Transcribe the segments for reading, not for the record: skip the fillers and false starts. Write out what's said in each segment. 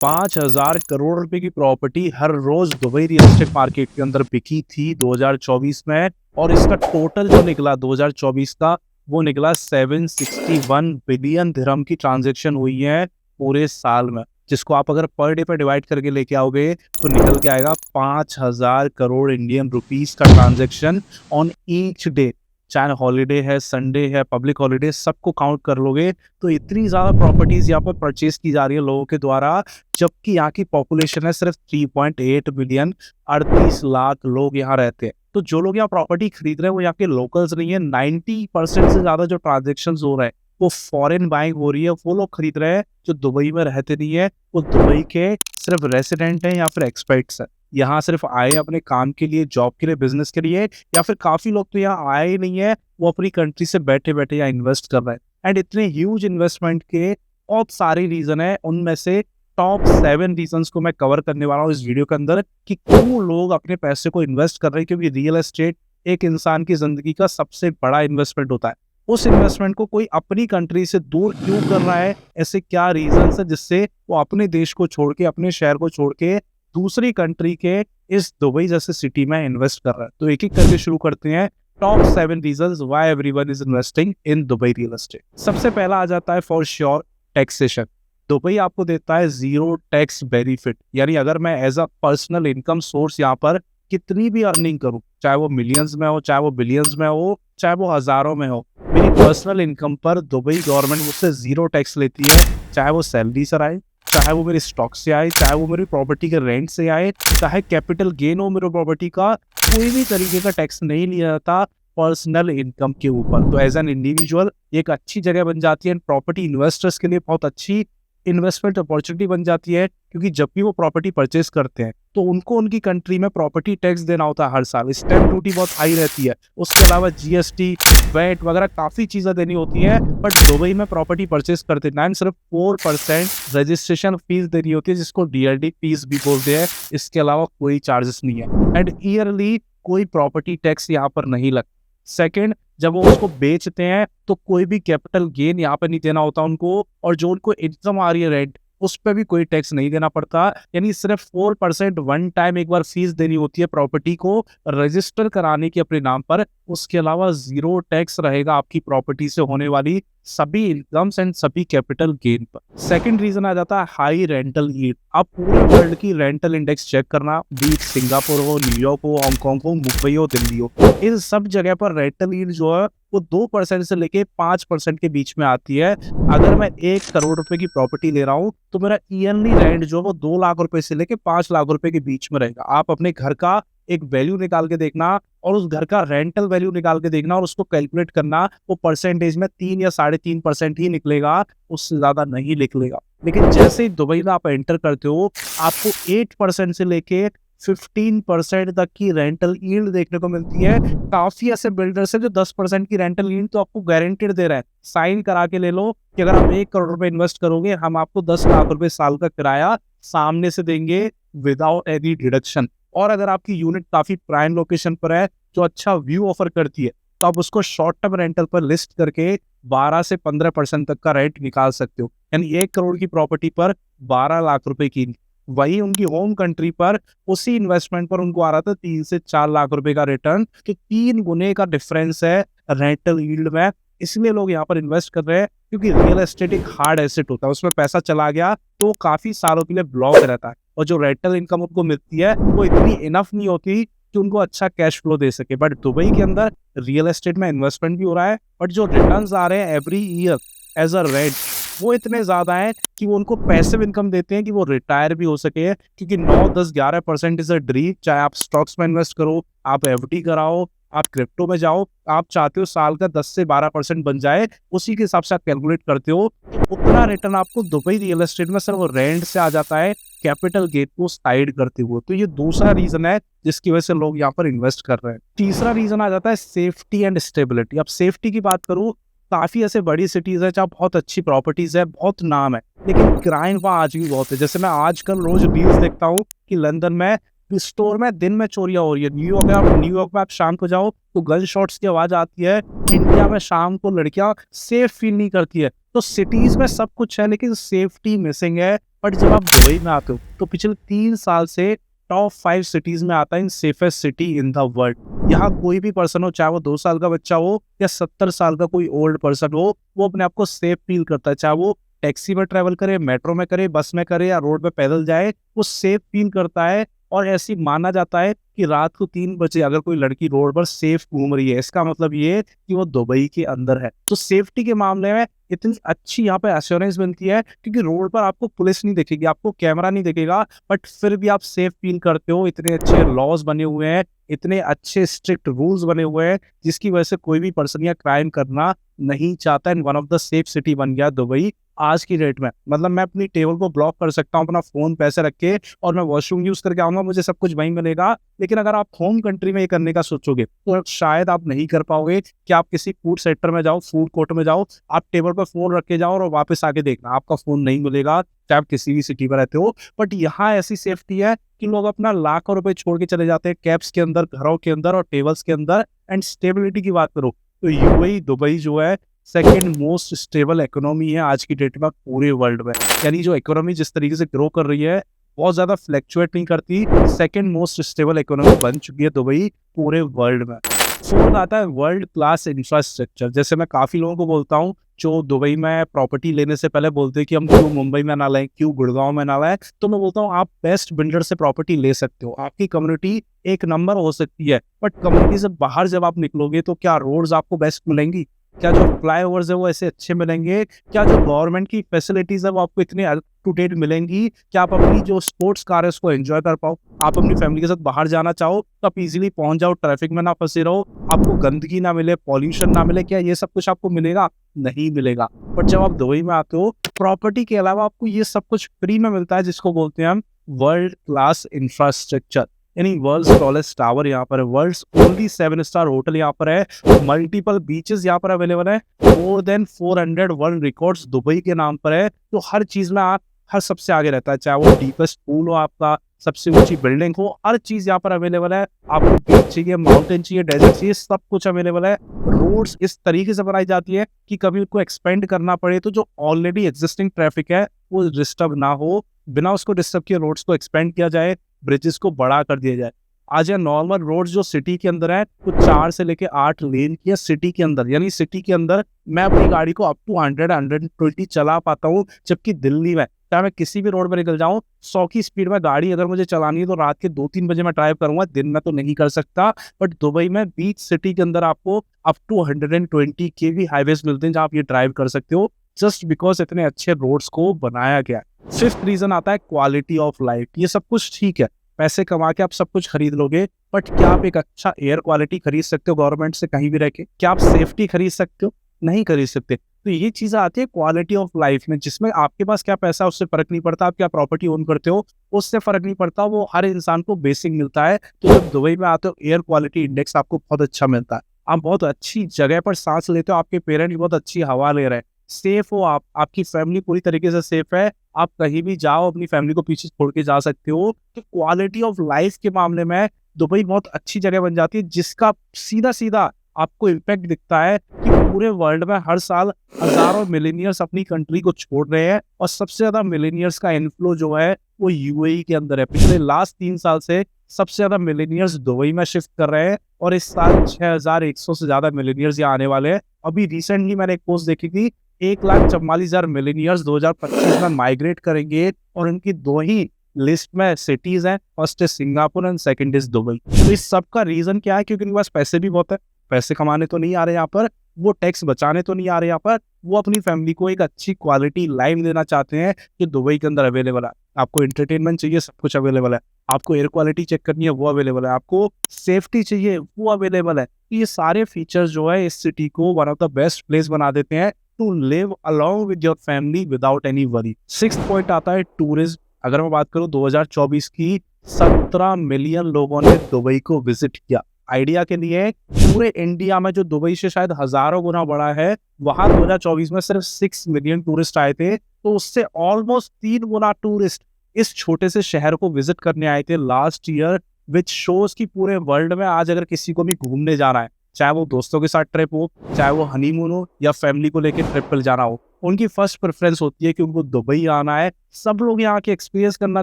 5,000 करोड़ रुपए की प्रॉपर्टी हर रोज Dubai real estate market के अंदर बिकी थी 2024 में। और इसका टोटल जो निकला 2024 का, वो निकला 761 बिलियन दिरहम की ट्रांजैक्शन हुई है पूरे साल में, जिसको आप अगर पर डे पे डिवाइड करके लेके आओगे तो निकल के आएगा 5,000 करोड़ इंडियन रुपीस का ट्रांजैक्शन ऑन ईच डे। चाहे हॉलीडे है, संडे है, पब्लिक हॉलीडे, सबको काउंट कर लोगे तो इतनी ज्यादा प्रॉपर्टीज यहाँ पर परचेज की जा रही है लोगों के द्वारा, जबकि यहाँ की पॉपुलेशन है सिर्फ 3.8 बिलियन। 38 लाख लोग यहाँ रहते हैं। तो जो लोग यहाँ प्रॉपर्टी खरीद रहे हैं वो यहाँ के लोकल्स नहीं है। 90% से ज्यादा जो ट्रांजेक्शन हो रहे हैं वो फॉरेन बाइंग हो रही है। वो लोग खरीद रहे हैं जो दुबई में रहते नहीं है, वो दुबई के सिर्फ रेसिडेंट हैं या फिर एक्सपर्ट्स हैं, यहाँ सिर्फ आए अपने काम के लिए, जॉब के लिए, बिजनेस के लिए, या फिर काफी लोग तो यहाँ आए ही नहीं है, वो अपनी कंट्री से बैठे बैठे यहाँ इन्वेस्ट कर रहे हैं। एंड इतने ह्यूज इन्वेस्टमेंट के बहुत सारे रीजन है, उनमें से टॉप 7 रीजंस को मैं कवर करने वाला हूँ इस वीडियो के अंदर कि क्यों लोग अपने पैसे को इन्वेस्ट कर रहे हैं। क्योंकि रियल एस्टेट एक इंसान की जिंदगी का सबसे बड़ा इन्वेस्टमेंट होता है। उस इन्वेस्टमेंट को कोई अपनी कंट्री से दूर क्यों कर रहा है, ऐसे क्या रीजन है जिससे वो अपने देश को छोड़ के, अपने शहर को छोड़ के दूसरी कंट्री के इस दुबई जैसे सिटी में इन्वेस्ट कर रहा है। तो एक एक करके शुरू करते हैं। Top 7 reasons why everyone is investing in Dubai real estate. सबसे पहला आ जाता है फॉर श्योर टैक्सेशन। दुबई आपको देता है 0 टैक्स बेनिफिट, यानी अगर मैं as a personal income source यहाँ पर कितनी भी अर्निंग करूँ, चाहे वो मिलियंस में हो, चाहे वो बिलियंस में हो, चाहे वो हजारों में हो, मेरी पर्सनल इनकम पर दुबई गवर्नमेंट मुझसे 0 टैक्स लेती है। चाहे वो सैलरी से आए, चाहे वो मेरे स्टॉक से आए, चाहे वो मेरी प्रॉपर्टी के रेंट से आए, चाहे कैपिटल गेन हो मेरे प्रॉपर्टी का, कोई भी तरीके का टैक्स नहीं लिया जाता पर्सनल इनकम के ऊपर। तो एज एन इंडिविजुअल एक अच्छी जगह बन जाती है, प्रॉपर्टी इन्वेस्टर्स के लिए बहुत अच्छी इन्वेस्टमेंट अपॉर्चुनिटी बन जाती है। क्योंकि जब भी वो प्रॉपर्टी परचेज करते हैं तो उनको उनकी कंट्री में प्रॉपर्टी टैक्स देना होता है हर साल। स्टैंप ड्यूटी बहुत हाई रहती है, उसके अलावा जीएसटी, वैट वगैरह काफी चीजें देनी होती है। बट दुबई में प्रॉपर्टी परचेज करते टाइम सिर्फ 4% रजिस्ट्रेशन फीस देनी होती है, जिसको डीआरडी फीस भी बोलते हैं। इसके अलावा कोई चार्जेस नहीं है एंड ईयरली कोई प्रॉपर्टी टैक्स यहाँ पर नहीं लगता। सेकेंड, जब वो उसको बेचते हैं तो कोई भी कैपिटल गेन यहाँ पे नहीं देना होता उनको, और जो उनको इनकम आ रही है रेंट, उस पर भी कोई टैक्स नहीं देना पड़ता। यानी सिर्फ 4% वन टाइम एक बार फीस देनी होती है प्रॉपर्टी को रजिस्टर कराने की अपने नाम पर। उसके अलावा 0 टैक्स रहेगा आपकी प्रॉपर्टी से होने वाली सभी इनकम्स एंड सभी कैपिटल गेन पर। सेकंड रीजन आ जाता है हाई रेंटल यील्ड। आप पूरे वर्ल्ड की रेंटल इंडेक्स चेक करना, बीट सिंगापुर हो, न्यूयॉर्क हो, हांगकांग हो, मुंबई हो, दिल्ली हो, इन सब जगह पर रेंटल यील्ड जो है वो 2% से लेके 5% के बीच में आती है। अगर मैं 1 करोड़ रुपए की प्रॉपर्टी ले रहा हूँ तो मेरा ईयरली रेंट जो है वो 2 लाख रुपए से लेके 5 लाख रुपए के बीच में रहेगा। आप अपने घर का एक वैल्यू निकाल के देखना और उस घर का रेंटल वैल्यू निकाल के देखना और उसको कैलकुलेट करना, वो परसेंटेज में 3 या 3.5% ही निकलेगा, उससे ज्यादा नहीं निकलेगा। लेकिन जैसे ही दुबई में आप एंटर करते हो आपको 8% से लेके 15% तक की रेंटल यील्ड देखने को मिलती है। काफी ऐसे बिल्डर्स हैं जो 10% की रेंटल यील्ड तो आपको गारंटेड दे रहे हैं। साइन करा के ले लो कि अगर आप 1 करोड़ रुपए इन्वेस्ट करोगे, हम आपको 10 लाख रुपए साल का किराया सामने से देंगे विदाउट एनी डिडक्शन। और अगर आपकी यूनिट काफी प्राइम लोकेशन पर है जो अच्छा व्यू ऑफर करती है, तो आप उसको शॉर्ट टर्म रेंटल पर लिस्ट करके 12 से 15% तक का रेंट निकाल सकते हो। यानी 1 करोड़ की प्रॉपर्टी पर 12 लाख रुपए की। वही उनकी होम कंट्री पर उसी इन्वेस्टमेंट पर उनको आ रहा था 3 से 4 लाख रुपए का रिटर्न। तो 3 गुने का डिफरेंस है रेंटल यील्ड में। इसलिए लोग यहाँ पर इन्वेस्ट कर रहे हैं, क्योंकि रियल एस्टेट एक हार्ड एसेट होता है, उसमें पैसा चला गया तो काफी सालों के लिए ब्लॉक रहता है, और जो रेंटल इनकम उनको मिलती है वो इतनी इनफ नहीं होती कि उनको अच्छा कैश फ्लो दे सके। बट दुबई के अंदर रियल एस्टेट में इन्वेस्टमेंट भी हो रहा है, बट जो रिटर्न्स आ रहे हैं every year as a rent, वो इतने ज्यादा है कि वो उनको पैसिव इनकम देते हैं कि वो रिटायर भी हो सके। क्योंकि 9, 10, 11% इज अ ड्रीम। चाहे आप स्टॉक्स में इन्वेस्ट करो, आप एफडी कराओ, आप क्रिप्टो में जाओ, आप चाहते हो साल का 10 से 12% बन जाए, उसी के हिसाब से आप कैलकुलेट करते हो, उतना रिटर्न आपको दुबई रियल एस्टेट में सिर्फ रेंट से आ जाता है, कैपिटल गेन को साइड करते हुए। तो ये दूसरा रीजन है जिसकी वजह से लोग यहाँ पर इन्वेस्ट कर रहे हैं। तीसरा रीजन आ जाता है सेफ्टी एंड स्टेबिलिटी। अब सेफ्टी की बात करूँ, काफी ऐसे बड़ी सिटीज है जहाँ बहुत अच्छी प्रॉपर्टीज है, बहुत नाम है, लेकिन क्राइम वहाँ आज भी बहुत है। जैसे मैं आजकल रोज रील्स देखता हूँ कि लंदन में स्टोर में दिन में चोरियां हो रही है। न्यूयॉर्क में आप शाम को जाओ तो गन शॉट्स की आवाज आती है। इंडिया में शाम को लड़कियां सेफ फील नहीं करती है, तो सिटीज में सब कुछ है लेकिन सेफ्टी मिसिंग है। बट जब आप दुबई में आते हो तो पिछले 3 साल से टॉप 5 सिटीज में आता है in safest city in the world. यहाँ कोई भी पर्सन हो, चाहे वो 2 साल का बच्चा हो या 70 साल का कोई ओल्ड पर्सन हो, वो अपने आप को सेफ फील करता है। चाहे वो टैक्सी में ट्रेवल करे, मेट्रो में करे, बस में करे या रोड पे पैदल जाए, वो सेफ फील करता है। और ऐसी माना जाता है कि रात को 3 बजे अगर कोई लड़की रोड पर सेफ घूम रही है, इसका मतलब ये है कि वो दुबई के अंदर है। तो सेफ्टी के मामले में इतनी अच्छी यहाँ पे एश्योरेंस मिलती है क्योंकि रोड पर आपको पुलिस नहीं दिखेगी, आपको कैमरा नहीं दिखेगा, बट फिर भी आप सेफ फील करते हो। इतने अच्छे लॉज बने हुए हैं, इतने अच्छे स्ट्रिक्ट रूल्स बने हुए हैं, जिसकी वजह से कोई भी पर्सन या क्राइम करना नहीं चाहता। In one of the safe city बन गया दुबई आज की डेट में। मतलब मैं अपनी टेबल को ब्लॉक कर सकता हूँ अपना फोन पैसे रख के, और मैं वॉशरूम यूज करके आऊंगा, मुझे सब कुछ वहीं मिलेगा। लेकिन अगर आप होम कंट्री में ये करने का सोचोगे तो शायद आप नहीं कर पाओगे कि आप किसी फूड सेक्टर में जाओ, फूड कोर्ट में जाओ, आप टेबल पर फोन रख के जाओ और वापस आके देखना आपका फोन नहीं मिलेगा, चाहे आप किसी भी सिटी में रहते हो। बट यहाँ ऐसी सेफ्टी है कि लोग अपना लाखों रुपए छोड़ के चले जाते हैं कैब्स के अंदर, घरों के अंदर और टेबल्स के अंदर। एंड स्टेबिलिटी की बात करो तो यूएई दुबई जो है सेकेंड मोस्ट स्टेबल इकोनॉमी है आज की डेट में पूरे वर्ल्ड में। यानी जो इकोनॉमी जिस तरीके से ग्रो कर रही है, बहुत ज्यादा फ्लैक्चुएट नहीं करती, सेकेंड मोस्ट स्टेबल इकोनॉमी बन चुकी है दुबई पूरे वर्ल्ड में। फोर्थ आता है वर्ल्ड क्लास इंफ्रास्ट्रक्चर। जैसे मैं काफी लोगों को बोलता हूँ जो दुबई में प्रॉपर्टी लेने से पहले बोलते हैं कि हम क्यों मुंबई में ना लाएं, क्यों गुड़गांव में ना लाएं, तो मैं बोलता हूँ आप बेस्ट बिल्डर से प्रॉपर्टी ले सकते हो, आपकी कम्युनिटी एक नंबर हो सकती है। बट कम्युनिटी से बाहर जब आप निकलोगे तो क्या रोड्स आपको बेस्ट मिलेंगी? क्या जो फ्लाईओवर्स है वो ऐसे अच्छे मिलेंगे? क्या जो गवर्नमेंट की फैसिलिटीज है वो आपको इतने अप टू डेट मिलेंगी? क्या आप अपनी जो स्पोर्ट्स कार है उसको एंजॉय कर पाओ? आप अपनी फैमिली के साथ बाहर जाना चाहो तो आप इजीली पहुंच जाओ, ट्रैफिक में ना फंसे रहो, आपको गंदगी ना मिले, पॉल्यूशन ना मिले? क्या ये सब कुछ आपको मिलेगा? नहीं मिलेगा। बट जब आप दुबई में आते हो, प्रॉपर्टी के अलावा आपको ये सब कुछ फ्री में मिलता है, जिसको बोलते हैं हम वर्ल्ड क्लास इंफ्रास्ट्रक्चर। यानी वर्ल्ड्स टॉलेस्ट टावर यहाँ पर है, वर्ल्ड्स ओनली 7 स्टार होटल यहाँ पर है, मल्टीपल बीचेस यहाँ पर अवेलेबल है, more than 400 world records Dubai के नाम पर है। तो हर चीज में आप हर सबसे आगे रहता है, चाहे वो डीपेस्ट पूल हो, आपका सबसे ऊंची बिल्डिंग हो, हर चीज यहाँ पर अवेलेबल है। आपको बीच चाहिए, माउंटेन चाहिए, डेजर्ट चाहिए, सब कुछ अवेलेबल है। रोड्स इस तरीके से बनाई जाती है कि कभी उनको एक्सपेंड करना पड़े तो जो ऑलरेडी एग्जिस्टिंग ट्रैफिक है वो डिस्टर्ब ना हो, बिना उसको डिस्टर्ब किए रोड्स को एक्सपेंड किया जाए, ब्रिजेस को बड़ा कर दिया जाए। आज ये नॉर्मल रोड जो सिटी के अंदर है वो 4 से लेके 8 लेन की है सिटी के अंदर। यानी सिटी के अंदर मैं अपनी गाड़ी को अप टू 100-120 चला पाता हूँ, जबकि दिल्ली में चाहे मैं किसी भी रोड पर निकल जाऊं 100 की स्पीड में गाड़ी अगर मुझे चलानी है तो रात के 2-3 बजे मैं ड्राइव करूंगा, दिन में तो नहीं कर सकता। बट दुबई में बीच सिटी के अंदर आपको अप टू 120 के भी हाईवेज मिलते हैं जहाँ आप ये ड्राइव कर सकते हो, जस्ट बिकॉज इतने अच्छे रोड्स को बनाया गया। फिफ्थ रीजन आता है क्वालिटी ऑफ लाइफ। ये सब कुछ ठीक है, पैसे कमा के आप सब कुछ खरीद लोगे, बट क्या आप एक अच्छा एयर क्वालिटी खरीद सकते हो गवर्नमेंट से कहीं भी रह के? क्या आप सेफ्टी खरीद सकते हो? नहीं खरीद सकते। तो ये चीजें आती है क्वालिटी ऑफ लाइफ में, जिसमें आपके पास क्या पैसा उससे फर्क नहीं पड़ता, आप क्या प्रॉपर्टी ओन करते हो उससे फर्क नहीं पड़ता, वो हर इंसान को बेसिक मिलता है। तो जब दुबई में आते हो एयर क्वालिटी इंडेक्स आपको बहुत अच्छा मिलता है, आप बहुत अच्छी जगह पर सांस लेते हो, आपके पेरेंट्स बहुत अच्छी हवा ले रहे हैं, सेफ हो आप, आपकी फैमिली पूरी तरीके से सेफ है, आप कहीं भी जाओ अपनी फैमिली को पीछे छोड़ के जा सकते हो। तो क्वालिटी ऑफ लाइफ के मामले में दुबई बहुत अच्छी जगह बन जाती है, जिसका सीधा सीधा आपको इम्पैक्ट दिखता है कि पूरे वर्ल्ड में हर साल हजारों मिलेनियर्स अपनी कंट्री को छोड़ रहे हैं, और सबसे ज्यादा मिलेनियर्स का इनफ्लो जो है वो यूएई के अंदर है। पिछले लास्ट 3 साल से सबसे ज्यादा मिलेनियर्स दुबई में शिफ्ट कर रहे हैं, और इस साल 6100 से ज्यादा मिलेनियर्स यहाँ आने वाले हैं। अभी रिसेंटली मैंने एक पोस्ट देखी थी, 1,44,000 मिलेनियर्स 2025 में माइग्रेट करेंगे, और इनकी 2 ही लिस्ट में सिटीज हैं, first is Singapore and second is Dubai. तो इस सब का रीजन क्या है? क्योंकि उनके पास पैसे भी बहुत है, पैसे कमाने तो नहीं आ रहे यहाँ पर, वो टैक्स बचाने तो नहीं आ रहे यहाँ पर, वो अपनी फैमिली को एक अच्छी क्वालिटी लाइफ देना चाहते हैं जो दुबई के अंदर अवेलेबल है। आपको एंटरटेनमेंट चाहिए, सब कुछ अवेलेबल है, आपको एयर क्वालिटी चेक करनी है वो अवेलेबल है, आपको सेफ्टी चाहिए वो अवेलेबल है। ये सारे फीचर्स जो है इस सिटी को one of the best place बना देते हैं to live along with your family without any worry. 6th point आता है टूरिज्म। अगर मैं बात करूं 2024 की, 17 मिलियन लोगों ने दुबई को विजिट किया। आइडिया के लिए पूरे इंडिया में जो दुबई से शायद हजारों गुना बड़ा है, वहां 2024 में सिर्फ 6 मिलियन टूरिस्ट आए थे। तो उससे ऑलमोस्ट 3 गुना टूरिस्ट इस छोटे से शहर को विजिट करने आए थे लास्ट ईयर, विच शोज कि पूरे वर्ल्ड में आज अगर किसी को भी घूमने जाना है चाहे वो दोस्तों के साथ ट्रिप हो, चाहे वो हनीमून हो या फैमिली को लेकर ट्रिप पर जाना हो, उनकी फर्स्ट प्रेफरेंस होती है कि उनको दुबई आना है। सब लोग यहाँ के एक्सपीरियंस करना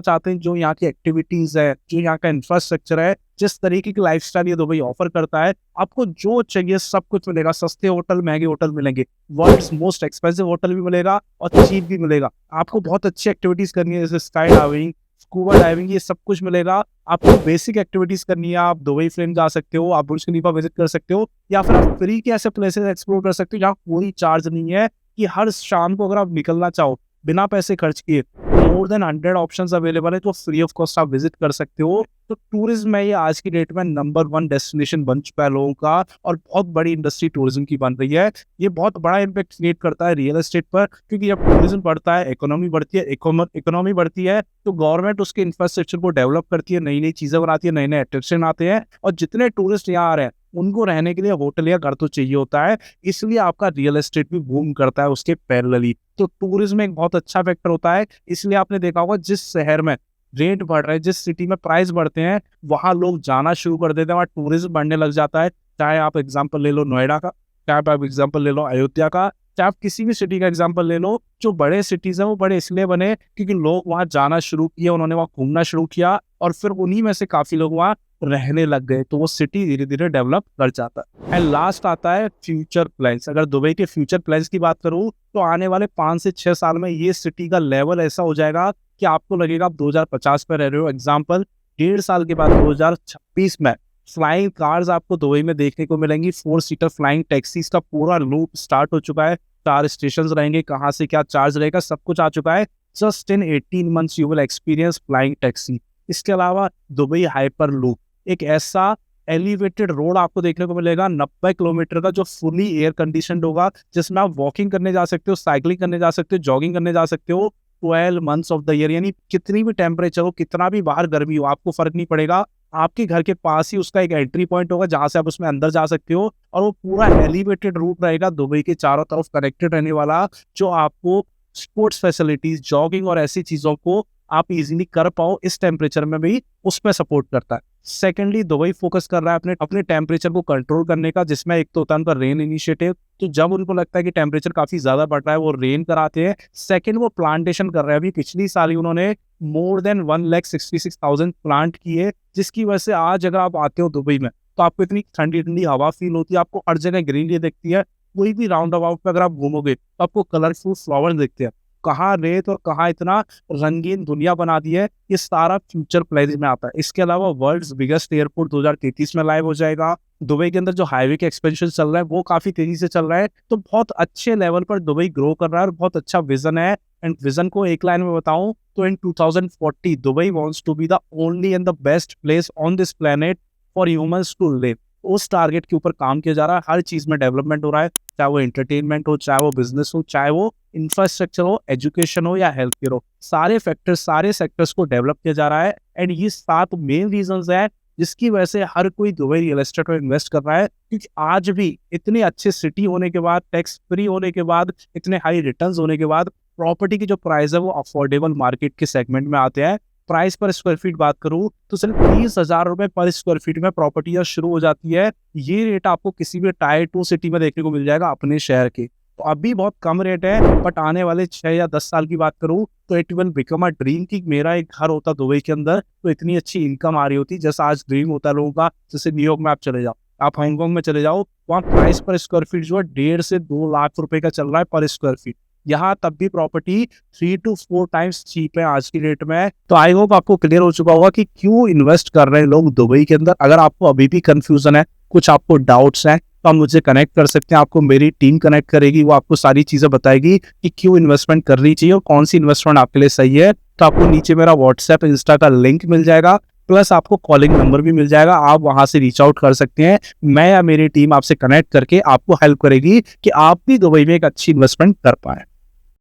चाहते हैं, जो यहाँ की एक्टिविटीज है, जो यहाँ का इंफ्रास्ट्रक्चर है, जिस तरीके की लाइफस्टाइल ये दुबई ऑफर करता है। आपको जो चाहिए सब कुछ मिलेगा। सस्ते होटल, महंगे होटल मिलेंगे, वर्ल्ड्स मोस्ट एक्सपेंसिव होटल भी मिलेगा और चीप भी मिलेगा। आपको बहुत अच्छी एक्टिविटीज करनी है, जैसे स्काई डाइविंग, स्कूबा डाइविंग, ये सब कुछ मिलेगा। आपको बेसिक एक्टिविटीज करनी है, आप दुबई फ्रेम जा सकते हो, आप बुर्ज खलीफा विजिट कर सकते हो, या फिर आप फ्री के ऐसे प्लेसेस एक्सप्लोर कर सकते हो जहाँ कोई चार्ज नहीं है, कि हर शाम को अगर आप निकलना चाहो बिना पैसे खर्च किए, मोर देन 100 ऑप्शंस अवेलेबल है, तो फ्री ऑफ कॉस्ट आप विजिट कर सकते हो। तो टूरिज्म में ये आज की डेट में नंबर 1 डेस्टिनेशन बन चुका है लोगों का, और बहुत बड़ी इंडस्ट्री टूरिज्म की बन रही है। ये बहुत बड़ा इम्पैक्ट क्रिएट करता है रियल एस्टेट पर, क्योंकि जब टूरिज्म बढ़ता है, इकोनॉमी बढ़ती है, इकोनॉमी बढ़ती है, तो गवर्नमेंट उसके इंफ्रास्ट्रक्चर को डेवलप करती है, नई नई चीजें बनाती है, नए नए अट्रैक्शन आते हैं, और जितने टूरिस्ट यहाँ आ रहे हैं उनको रहने के लिए होटल या घर तो चाहिए होता है, इसलिए आपका रियल एस्टेट भी बूम करता है उसके पैरेलली। तो टूरिज्म एक बहुत अच्छा फैक्टर होता है। इसलिए आपने देखा होगा, जिस शहर में रेट बढ़ रहे हैं, जिस सिटी में प्राइस बढ़ते हैं, वहां लोग जाना शुरू कर देते हैं, वहां टूरिज्म बढ़ने लग जाता है। चाहे आप एग्जाम्पल ले लो नोएडा का, चाहे आप एग्जाम्पल ले लो अयोध्या का, चाहे आप किसी भी सिटी का एग्जाम्पल ले लो। जो बड़े सिटीज हैं वो बड़े इसलिए बने क्योंकि लोग वहां जाना शुरू किए, उन्होंने वहां घूमना शुरू किया, और फिर उन्हीं में से काफी लोग वहां रहने लग गए, तो वो सिटी धीरे धीरे डेवलप कर जाता है। एंड लास्ट आता है फ्यूचर प्लान्स। अगर दुबई के फ्यूचर प्लान्स की बात करूं, तो आने वाले 5 से 6 साल में ये सिटी का लेवल ऐसा हो जाएगा कि आपको लगेगा आप 2050 पे रह रहे हो। एग्जाम्पल, 1.5 साल के बाद 2026 में फ्लाइंग कार्स आपको दुबई में देखने को मिलेंगी। 4 सीटर फ्लाइंग टैक्सीज का पूरा लूप स्टार्ट हो चुका है। 4 स्टेशन रहेंगे, कहाँ से क्या चार्ज रहेगा सब कुछ आ चुका है। Just in 18 months you will experience flying taxi. इसके अलावा दुबई हाइपर लूप, एक ऐसा एलिवेटेड रोड आपको देखने को मिलेगा 90 किलोमीटर का, जो फुली एयर कंडीशनड होगा, जिसमें आप वॉकिंग करने जा सकते हो, साइकिलिंग करने जा सकते हो, जॉगिंग करने जा सकते हो 12 मंथ्स ऑफ द ईयर। यानी कितनी भी टेम्परेचर हो, कितना भी बाहर गर्मी हो, आपको फर्क नहीं पड़ेगा। आपके घर के पास ही उसका एक एंट्री पॉइंट होगा जहां से आप उसमें अंदर जा सकते हो, और वो पूरा एलिवेटेड रूट रहेगा दुबई के चारों तरफ कनेक्टेड रहने वाला, जो आपको स्पोर्ट्स फैसिलिटीज, जॉगिंग और ऐसी चीजों को आप इजीली कर पाओ इस टेम्परेचर में भी, उसमें सपोर्ट करता है। सेकेंडली, दुबई फोकस कर रहा है अपने टेम्परेचर को कंट्रोल करने का, जिसमें एक तो होता है उनका रेन इनिशिएटिव। तो जब उनको लगता है कि टेम्परेचर काफी ज्यादा बढ़ रहा है, वो रेन कराते हैं। सेकंड, वो प्लांटेशन कर रहे हैं। अभी पिछली साल ही उन्होंने मोर देन 1,66,000 प्लांट किए, जिसकी वजह से आज अगर आप आते हो दुबई में, तो आपको इतनी ठंडी ठंडी हवा फील होती है, आपको हर जगह ग्रीनरी दिखती है। कोई भी राउंड अबाउट पे अगर आप घूमोगे तो आपको कलरफुल फ्लावर दिखते हैं। कहाँ रेत और कहाँ इतना रंगीन दुनिया बना दी है, ये सारा फ्यूचर प्लान्स में आता है। इसके अलावा वर्ल्ड्स बिगेस्ट एयरपोर्ट 2033 में लाइव हो जाएगा। दुबई के अंदर जो हाईवे के एक्सपेंशन चल रहा है वो काफी तेजी से चल रहा है, तो बहुत अच्छे लेवल पर दुबई ग्रो कर रहा है, और बहुत अच्छा विजन है। एंड विजन को एक लाइन में बताऊं तो in 2040 Dubai wants to be the only and the best place on this planet for humans to live. उस टारगेट के ऊपर काम किया जा रहा है, हर चीज में डेवलपमेंट हो रहा है, चाहे वो एंटरटेनमेंट हो, चाहे वो बिजनेस हो, चाहे वो इंफ्रास्ट्रक्चर हो, एजुकेशन हो या हेल्थ केयर हो, सारे फैक्टर्स, सारे सेक्टर्स को डेवलप किया जा रहा है। एंड ये 7 मेन रीजंस है जिसकी वजह से हर कोई दुबई रियल एस्टेट में इन्वेस्ट कर रहा है, क्योंकि आज भी इतने अच्छे सिटी होने के बाद, टैक्स फ्री होने के बाद, इतने हाई रिटर्न्स होने के बाद, प्रॉपर्टी की जो प्राइस है वो अफोर्डेबल मार्केट के सेगमेंट में आते हैं। प्राइस पर स्क्वायर फीट बात करूं तो सिर्फ 30,000 रुपए पर स्क्वायर फीट में प्रॉपर्टी शुरू हो जाती है। ये रेट आपको किसी भी टायर 2 सिटी में देखने को मिल जाएगा अपने शहर के। तो अभी बहुत कम रेट है, बट आने वाले 6 या 10 साल की बात करूं तो it will become a dream कि मेरा एक घर होता दुबई के अंदर, तो इतनी अच्छी इनकम आ रही होती जैसा आज ड्रीम होता है लोगों का। जैसे न्यूयॉर्क में आप चले जाओ, आप हांगकांग में चले जाओ, वहाँ प्राइस पर स्क्वायर फीट जो है 1.5 से 2 लाख रुपए का चल रहा है पर स्क्वायर फीट। यहाँ तब भी प्रॉपर्टी 3 to 4 टाइम्स चीप है आज की डेट में। तो आई होप आपको क्लियर हो चुका होगा कि क्यों इन्वेस्ट कर रहे हैं लोग दुबई के अंदर। अगर आपको अभी भी कंफ्यूजन है, कुछ आपको डाउट्स हैं, तो आप मुझे कनेक्ट कर सकते हैं, आपको मेरी टीम कनेक्ट करेगी, वो आपको सारी चीजें बताएगी कि क्यों इन्वेस्टमेंट करनी चाहिए और कौन सी इन्वेस्टमेंट आपके लिए सही है। तो आपको नीचे मेरा व्हाट्सएप, इंस्टा का लिंक मिल जाएगा, प्लस आपको कॉलिंग नंबर भी मिल जाएगा, आप वहां से रीच आउट कर सकते हैं। मैं या मेरी टीम आपसे कनेक्ट करके आपको हेल्प करेगी कि आप भी दुबई में एक अच्छी इन्वेस्टमेंट कर पाए।